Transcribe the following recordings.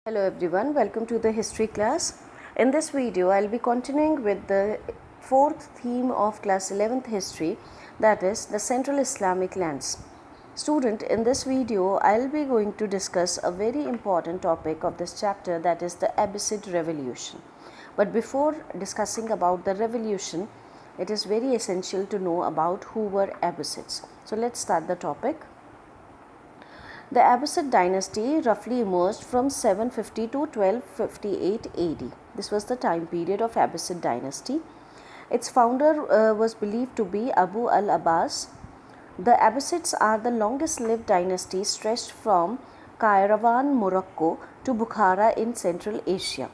Hello everyone, welcome to the history class. In this video, I'll be continuing with the fourth theme of class 11th history, that is the Central Islamic lands. Student, in this video, I'll be going to discuss a very important topic of this chapter, that is the Abbasid revolution. But before discussing about the revolution, it is very essential to know about who were Abbasids. So let's start the topic. The Abbasid dynasty roughly emerged from 750 to 1258 AD. This was the time period of Abbasid dynasty. Its founder was believed to be Abu al-Abbas. The Abbasids are the longest lived dynasty stretched from Kairouan, Morocco to Bukhara in Central Asia.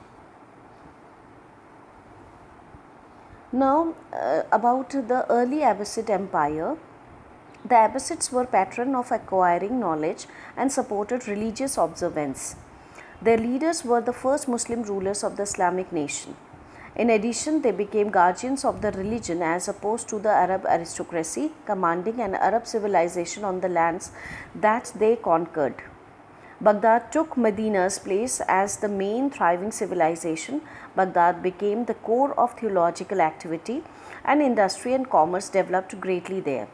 Now, about the early Abbasid Empire. The Abbasids were patron of acquiring knowledge and supported religious observance. Their leaders were the first Muslim rulers of the Islamic nation. In addition, they became guardians of the religion as opposed to the Arab aristocracy, commanding an Arab civilization on the lands that they conquered. Baghdad took Medina's place as the main thriving civilization. Baghdad became the core of theological activity, and industry and commerce developed greatly there.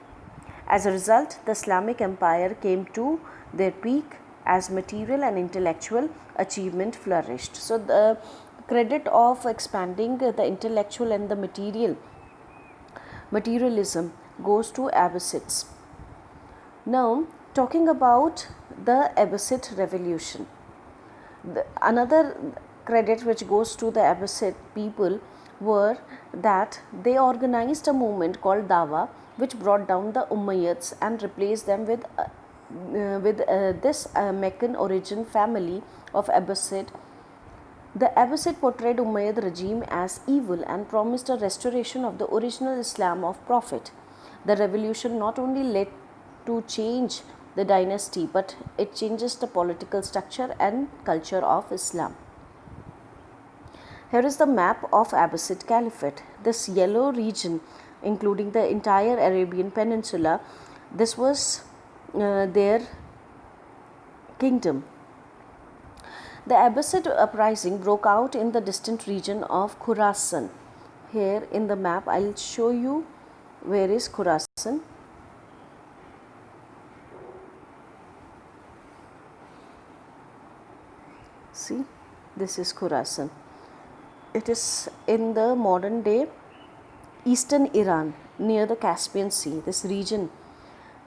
As a result, the Islamic Empire came to their peak as material and intellectual achievement flourished. So, the credit of expanding the intellectual and the materialism goes to Abbasids. Now, talking about the Abbasid revolution, another credit which goes to the Abbasid people were that they organized a movement called Dawa, which brought down the Umayyads and replaced them with this Meccan origin family of Abbasid. The Abbasid portrayed Umayyad regime as evil and promised a restoration of the original Islam of Prophet. The revolution not only led to change the dynasty, but it changes the political structure and culture of Islam. Here is the map of Abbasid Caliphate. This yellow region, including the entire Arabian Peninsula, this was their kingdom. The Abbasid uprising broke out in the distant region of Khurasan. Here in the map, I will show you where is Khurasan. See, this is Khurasan. It is in the modern day eastern Iran near the Caspian Sea, this region.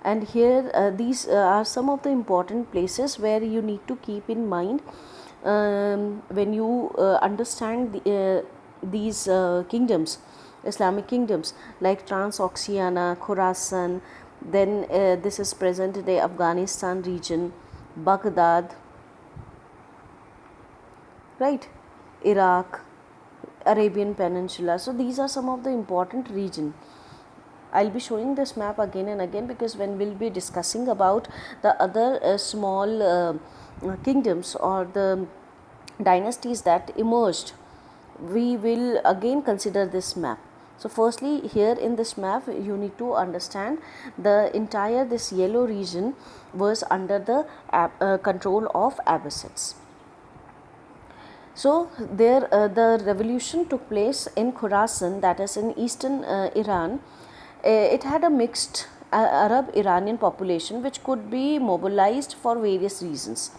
And here these are some of the important places where you need to keep in mind when you understand these kingdoms, Islamic kingdoms like Transoxiana, Khorasan, then this is present day Afghanistan region, Baghdad, right, Iraq, Arabian Peninsula. So these are some of the important region. I'll be showing this map again and again because when we'll be discussing about the other small kingdoms or the dynasties that emerged, we will again consider this map. So firstly, here in this map you need to understand the entire this yellow region was under the control of Abbasids. So there the revolution took place in Khorasan, that is in eastern Iran. It had a mixed Arab Iranian population which could be mobilized for various reasons.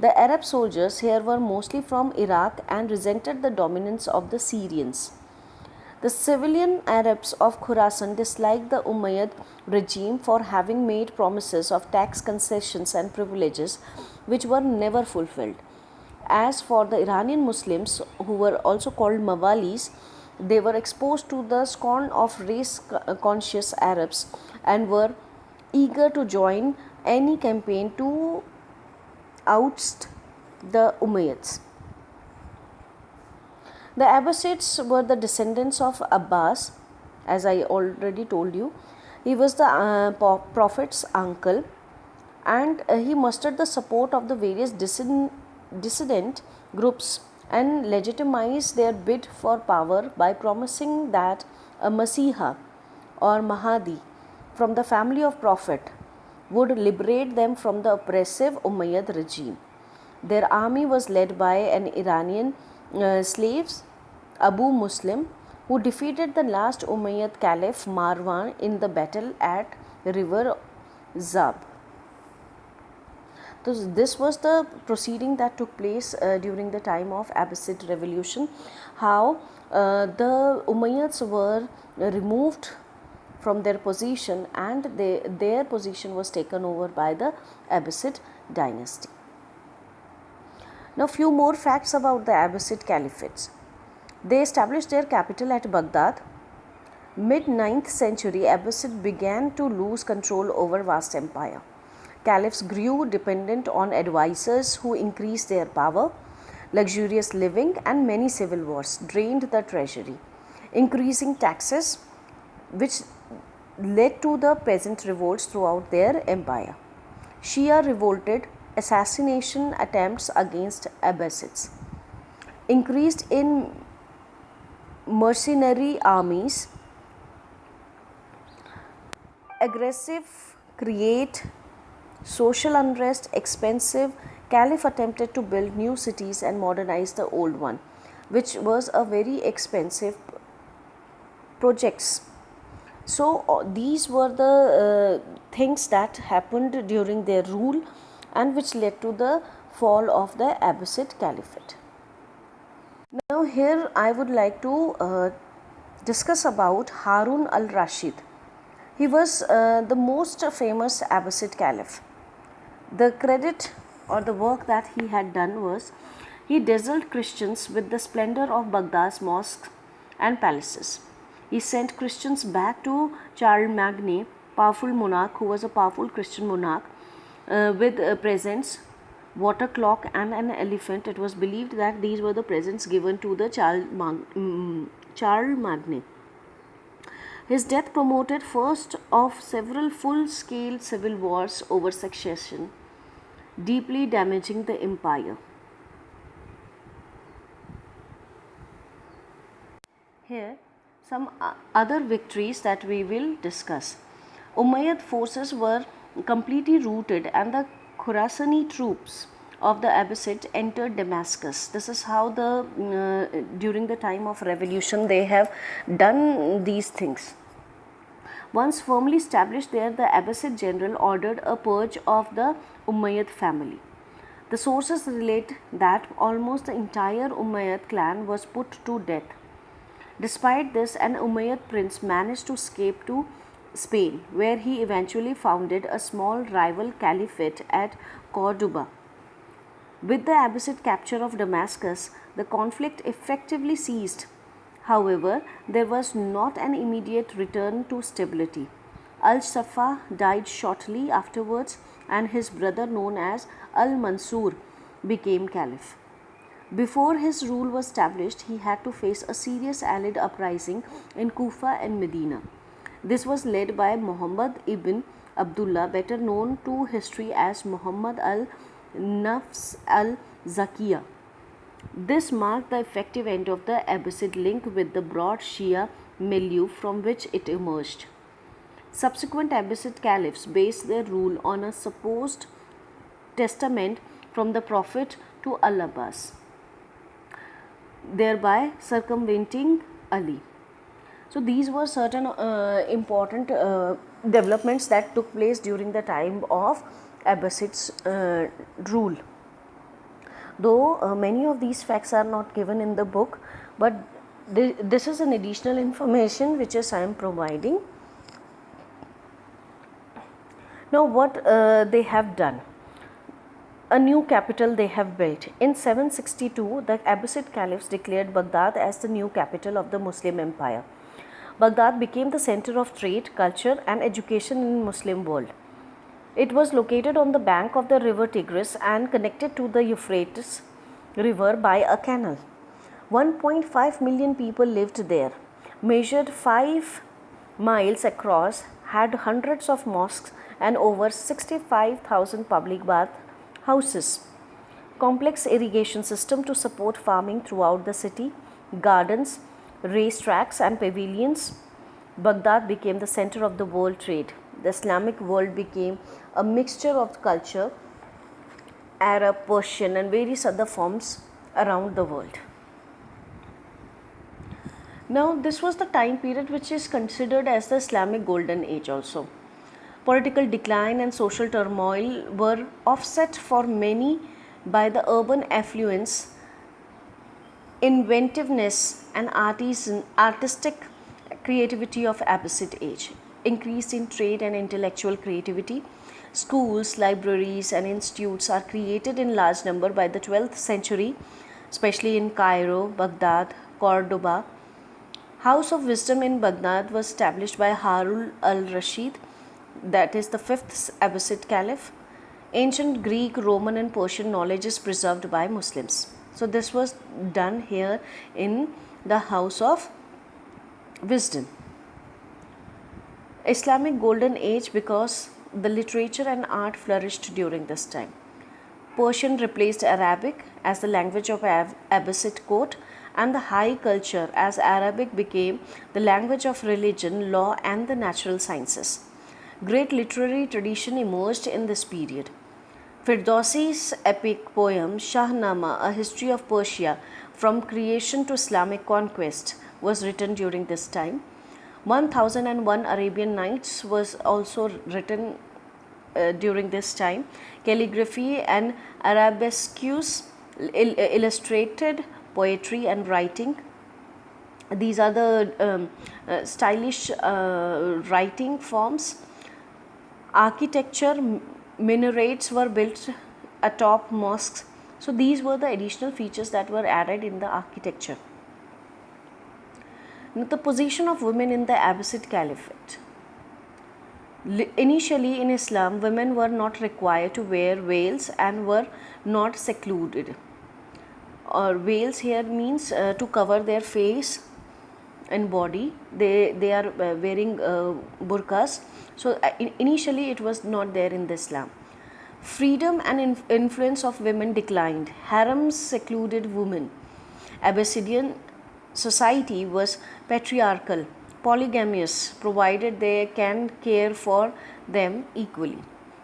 The Arab soldiers here were mostly from Iraq and resented the dominance of the Syrians. The civilian Arabs of Khorasan disliked the Umayyad regime for having made promises of tax concessions and privileges which were never fulfilled. As for the Iranian Muslims, who were also called Mawalis, they were exposed to the scorn of race-conscious Arabs and were eager to join any campaign to oust the Umayyads. The Abbasids were the descendants of Abbas, as I already told you. He was the Prophet's uncle, and he mustered the support of the various dissident groups and legitimized their bid for power by promising that a Masiha or Mahdi from the family of Prophet would liberate them from the oppressive Umayyad regime. Their army was led by an Iranian slave, Abu Muslim, who defeated the last Umayyad Caliph Marwan in the battle at river Zab. So this was the proceeding that took place during the time of Abbasid revolution, how the Umayyads were removed from their position and their position was taken over by the Abbasid dynasty. Now few more facts about the Abbasid Caliphates. They established their capital at Baghdad. Mid 9th century, Abbasid began to lose control over vast empire. Caliphs grew dependent on advisors who increased their power. Luxurious living and many civil wars drained the treasury, increasing taxes, which led to the peasant revolts throughout their empire. Shia revolted, assassination attempts against Abbasids, increased in mercenary armies, aggressive create social unrest, expensive. Caliph attempted to build new cities and modernize the old one, which was a very expensive projects. So these were the things that happened during their rule and which led to the fall of the Abbasid Caliphate. Now here I would like to discuss about Harun al-Rashid. He was the most famous Abbasid Caliph. The credit or the work that he had done was he dazzled Christians with the splendor of Baghdad's mosques and palaces. He sent Christians back to Charlemagne, powerful monarch who was a powerful Christian monarch, with presents, water clock and an elephant. It was believed that these were the presents given to the Charlemagne. His death promoted first of several full-scale civil wars over succession, deeply damaging the empire. Here, some other victories that we will discuss. Umayyad forces were completely routed and the Khurasani troops of the Abbasid entered Damascus. This is how during the time of revolution they have done these things. Once firmly established there, the Abbasid general ordered a purge of the Umayyad family. The sources relate that almost the entire Umayyad clan was put to death. Despite this, an Umayyad prince managed to escape to Spain, where he eventually founded a small rival caliphate at Cordoba. With the Abbasid capture of Damascus, the conflict effectively ceased. However, there was not an immediate return to stability. Al-Saffah died shortly afterwards and his brother known as Al-Mansur became caliph. Before his rule was established, he had to face a serious allied uprising in Kufa and Medina. This was led by Muhammad ibn Abdullah, better known to history as Muhammad al-Nafs al-Zakiyah. This marked the effective end of the Abbasid link with the broad Shia milieu from which it emerged. Subsequent Abbasid caliphs based their rule on a supposed testament from the Prophet to Al-Abbas, thereby circumventing Ali. So these were certain important developments that took place during the time of Abbasid's rule. Though many of these facts are not given in the book, but this is an additional information which is I am providing. Now what they have done. A new capital they have built. In 762, the Abbasid caliphs declared Baghdad as the new capital of the Muslim empire. Baghdad became the center of trade, culture and education in Muslim world. It was located on the bank of the river Tigris and connected to the Euphrates river by a canal. 1.5 million people lived there, measured 5 miles across, had hundreds of mosques and over 65,000 public bath houses. Complex irrigation system to support farming throughout the city, gardens, racetracks and pavilions. Baghdad became the center of the world trade. The Islamic world became a mixture of culture Arab, Persian, and various other forms around the world. Now, this was the time period which is considered as the Islamic Golden Age also. Political decline and social turmoil were offset for many by the urban affluence, inventiveness, and artistic creativity of Abbasid age. Increase in trade and intellectual creativity. Schools, libraries, and institutes are created in large number by the 12th century, especially in Cairo, Baghdad, Cordoba. House of Wisdom in Baghdad was established by Harun al-Rashid, that is the 5th Abbasid Caliph. Ancient Greek, Roman, and Persian knowledge is preserved by Muslims. So this was done here in the House of Wisdom. Islamic Golden Age because the literature and art flourished during this time. Persian replaced Arabic as the language of Abbasid court, and the high culture as Arabic became the language of religion, law, and the natural sciences. Great literary tradition emerged in this period. Firdausi's epic poem Shahnama, A History of Persia from Creation to Islamic Conquest, was written during this time. 1001 Arabian Nights was also written during this time. Calligraphy and arabesques illustrated poetry and writing. These are the stylish writing forms. Architecture, minarets were built atop mosques. So these were the additional features that were added in the architecture. Now, the position of women in the Abbasid Caliphate. Initially in Islam, women were not required to wear veils and were not secluded. Or veils here means to cover their face and body. They are wearing burqas. So initially it was not there in the Islam. Freedom and influence of women declined. Harems secluded women. Abyssinian society was patriarchal, polygamous, provided they can care for them equally.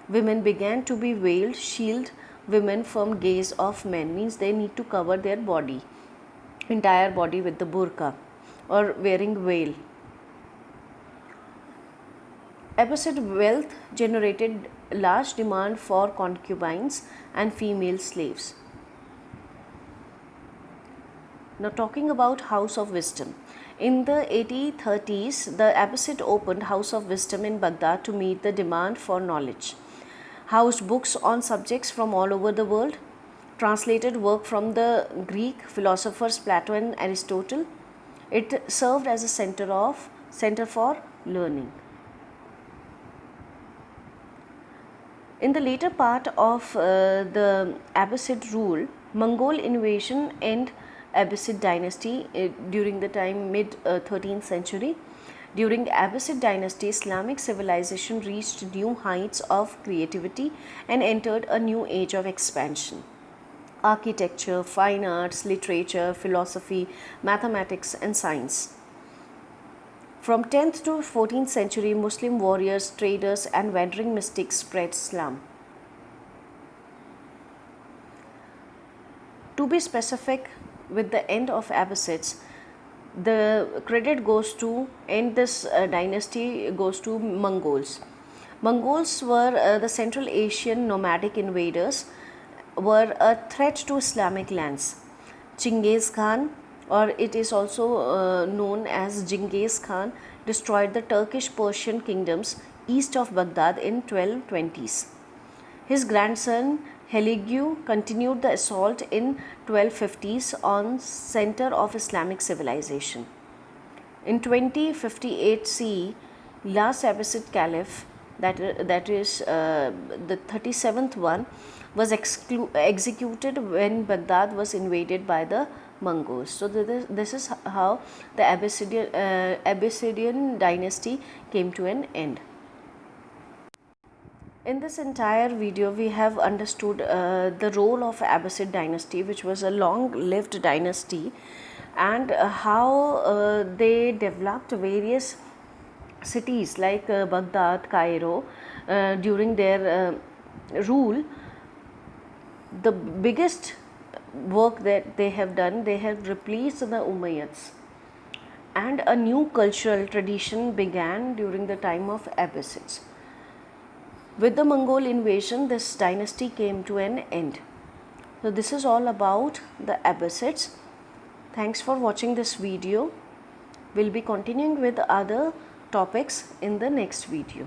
Women began to be veiled, shield women from gaze of men, means they need to cover their body, entire body with the burqa or wearing veil. Abbasid wealth generated large demand for concubines and female slaves. Now, talking about House of Wisdom. In the 1830s, the Abbasid opened House of Wisdom in Baghdad to meet the demand for knowledge. Housed books on subjects from all over the world, translated work from the Greek philosophers Plato and Aristotle. It served as a center for learning. In the later part of the Abbasid rule, Mongol invasion and Abbasid dynasty during the time mid 13th century. During Abbasid dynasty, Islamic civilization reached new heights of creativity and entered a new age of expansion. Architecture, fine arts, literature, philosophy, mathematics, and science. From 10th to 14th century, Muslim warriors, traders, and wandering mystics spread Islam. To be specific, with the end of Abbasids, the credit goes to end this dynasty goes to Mongols. Mongols were the Central Asian nomadic invaders, were a threat to Islamic lands. Chinggis Khan, or it is also known as Genghis Khan, destroyed the Turkish Persian kingdoms east of Baghdad in 1220s. His grandson Hulagu continued the assault in 1250s on center of Islamic civilization. In 2058 CE, last Abbasid Caliph, that is the 37th one, was executed when Baghdad was invaded by the Mongols. So this is how the Abbasidian dynasty came to an end. In this entire video, we have understood the role of Abbasid dynasty, which was a long-lived dynasty, and how they developed various cities like Baghdad, Cairo during their rule. the biggest work that they have done, they have replaced the Umayyads, and a new cultural tradition began during the time of Abbasids. With the Mongol invasion, this dynasty came to an end. So this is all about the Abbasids. Thanks for watching this video. We'll be continuing with other topics in the next video.